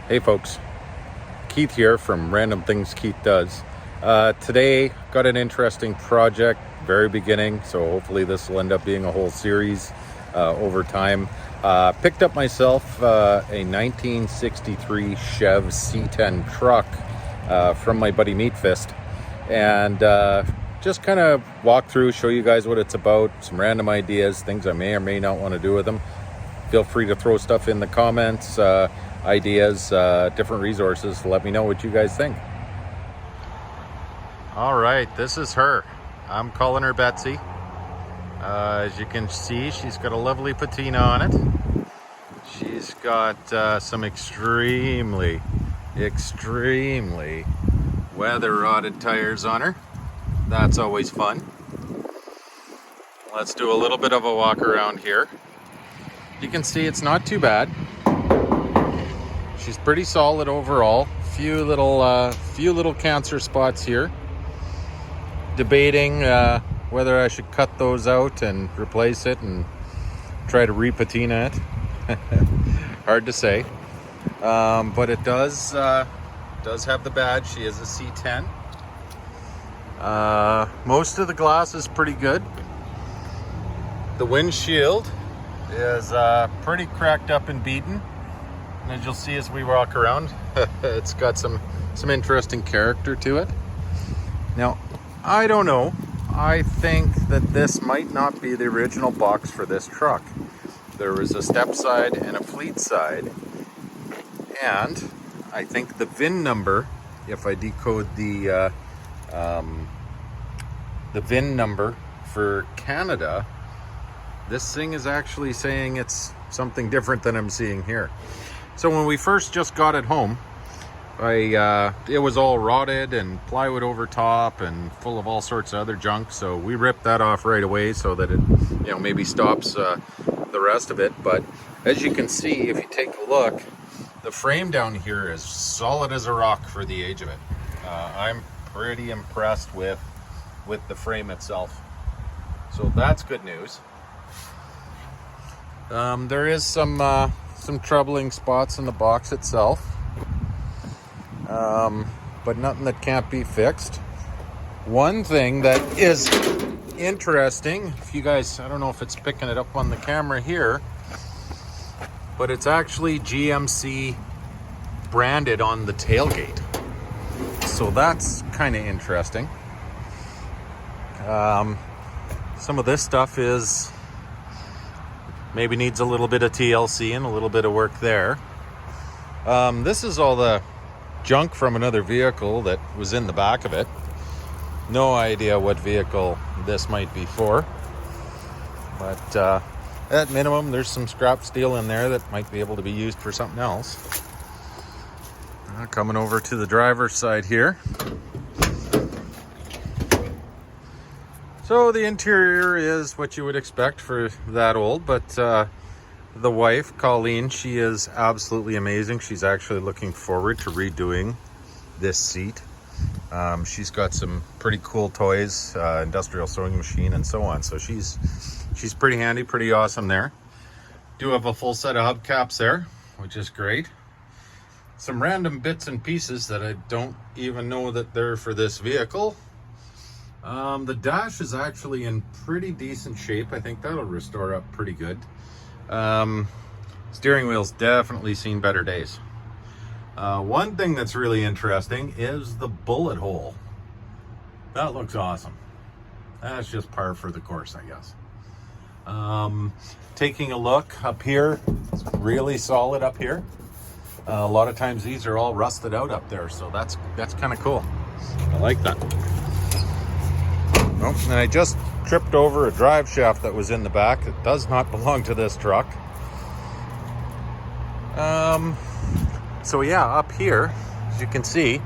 Hey folks, Keith here from Random Things Keith Does. Today, got an interesting project, very beginning, so hopefully this will end up being a whole series over time. Picked up myself a 1963 Chev C10 truck from my buddy Meatfist, and just kind of walk through, show you guys what it's about, some random ideas, things I may or may not want to do with them. Feel free to throw stuff in the comments, ideas, different resources. Let me know what you guys think. All right, this is her. I'm calling her Betsy. As you can see, she's got a lovely patina on it. She's got some extremely weather rotted tires on her. That's always fun. Let's do a little bit of a walk around here. You can see it's not too bad. She's pretty solid overall. Few little cancer spots here. Debating whether I should cut those out and replace it and try to re-patina it. Hard to say. But it does have the badge. She is a C10. Most of the glass is pretty good. The windshield is pretty cracked up and beaten. And as you'll see as we walk around, it's got some interesting character to it. Now, I don't know. I think that this might not be the original box for this truck. There was a step side and a fleet side. And I think the VIN number, if I decode the VIN number for Canada, this thing is actually saying it's something different than I'm seeing here. So when we first just got it home, it was all rotted and plywood over top and full of all sorts of other junk. So we ripped that off right away so that it, maybe stops the rest of it. But as you can see, if you take a look, the frame down here is solid as a rock for the age of it. I'm pretty impressed with the frame itself. So that's good news. There is some troubling spots in the box itself, but nothing that can't be fixed. One thing that is interesting, if you guys, I don't know if it's picking it up on the camera here, but it's actually GMC branded on the tailgate. So that's kind of interesting. Some of this stuff is maybe needs a little bit of TLC and a little bit of work there. This is all the junk from another vehicle that was in the back of it. No idea what vehicle this might be for. But at minimum, there's some scrap steel in there that might be able to be used for something else. Coming over to the driver's side here. So the interior is what you would expect for that old, but the wife, Colleen, she is absolutely amazing. She's actually looking forward to redoing this seat. She's got some pretty cool toys, industrial sewing machine and so on. So she's pretty handy, pretty awesome there. Do have a full set of hubcaps there, which is great. Some random bits and pieces that I don't even know that they're for this vehicle. The dash is actually in pretty decent shape. I think that'll restore up pretty good. Steering wheel's definitely seen better days. One thing that's really interesting is the bullet hole. That looks awesome. That's just par for the course, I guess. Taking a look up here, it's really solid up here. A lot of times these are all rusted out up there, so that's kind of cool. I like that. Oh, and I just tripped over a drive shaft that was in the back. It does not belong to this truck. So yeah, up here, as you can see,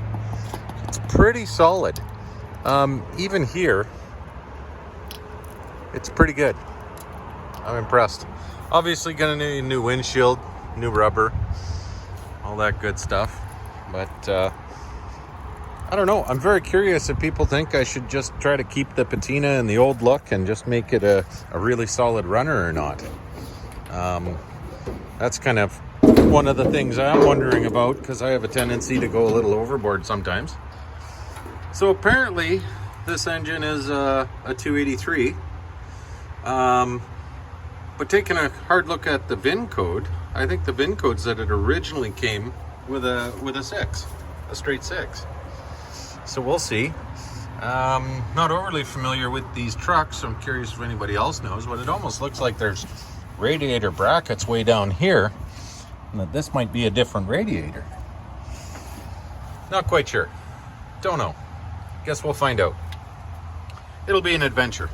it's pretty solid. Even here, it's pretty good. I'm impressed. Obviously gonna need a new windshield, new rubber, all that good stuff. But I don't know. I'm very curious if people think I should just try to keep the patina and the old look and just make it a really solid runner or not. That's kind of one of the things I'm wondering about, because I have a tendency to go a little overboard sometimes. So apparently this engine is a 283, but taking a hard look at the VIN code, I think the VIN code said it originally came with a 6, a straight 6. So we'll see. Not overly familiar with these trucks, so I'm curious if anybody else knows, but it almost looks like there's radiator brackets way down here, and that this might be a different radiator. Not quite sure. Don't know. Guess we'll find out. It'll be an adventure.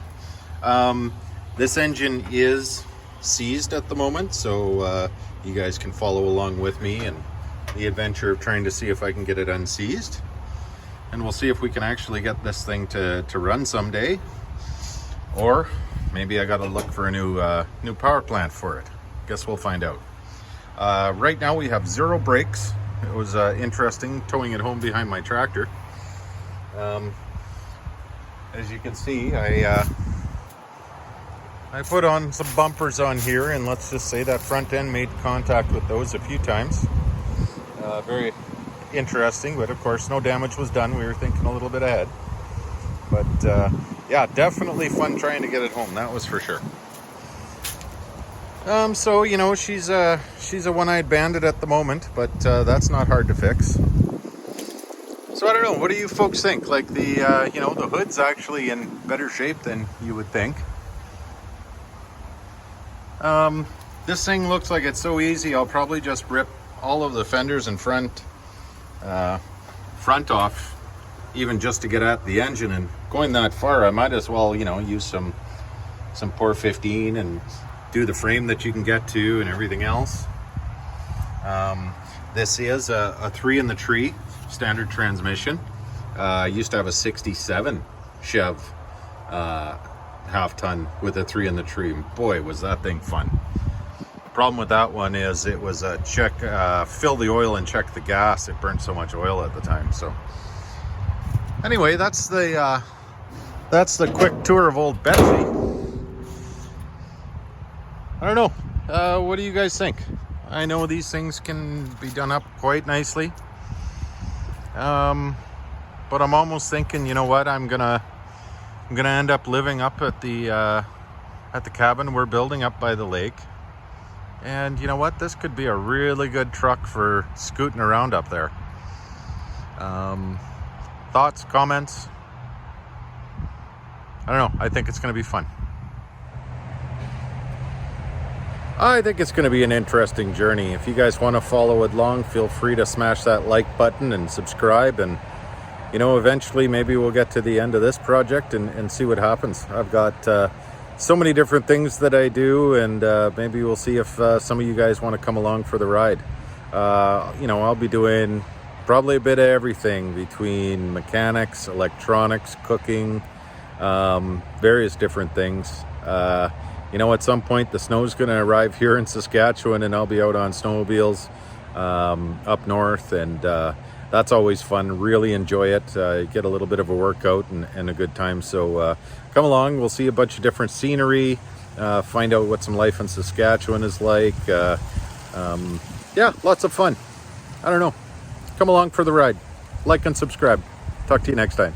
This engine is seized at the moment, so you guys can follow along with me in the adventure of trying to see if I can get it unseized. And we'll see if we can actually get this thing to run someday. Or maybe I gotta look for a new power plant for it. Guess we'll find out. Right now we have 0 brakes. It was interesting towing it home behind my tractor. As you can see, I put on some bumpers on here, and let's just say that front end made contact with those a few times. Very interesting, but of course no damage was done. We were thinking a little bit ahead, but yeah, definitely fun trying to get it home, that was for sure. So you know, she's a one-eyed bandit at the moment, but that's not hard to fix. So I don't know, what do you folks think? Like the you know, the hood's actually in better shape than you would think. This thing looks like it's so easy, I'll probably just rip all of the fenders and front off, even just to get at the engine. And going that far, I might as well, you know, use some Pour 15 and do the frame that you can get to and everything else. This is a 3 in the tree standard transmission. I used to have a 67 Chev half ton with a 3 in the tree. Boy, was that thing fun. Problem with that one is it was a fill the oil and check the gas. It burned so much oil at the time. So anyway, that's the quick tour of old Betsy. I don't know, what do you guys think? I know these things can be done up quite nicely, but I'm almost thinking, you know what, I'm gonna end up living up at the cabin we're building up by the lake. And you know what? This could be a really good truck for scooting around up there. Thoughts, comments? I don't know. I think it's going to be fun. I think it's going to be an interesting journey. If you guys want to follow it along, feel free to smash that like button and subscribe. And, you know, eventually maybe we'll get to the end of this project and see what happens. I've got so many different things that I do, and maybe we'll see if some of you guys want to come along for the ride. You know, I'll be doing probably a bit of everything between mechanics, electronics, cooking, various different things. You know, at some point the snow's going to arrive here in Saskatchewan, and I'll be out on snowmobiles up north, and that's always fun. Really enjoy it. Get a little bit of a workout and a good time. So come along. We'll see a bunch of different scenery, find out what some life in Saskatchewan is like. Yeah, lots of fun. I don't know. Come along for the ride. Like and subscribe. Talk to you next time.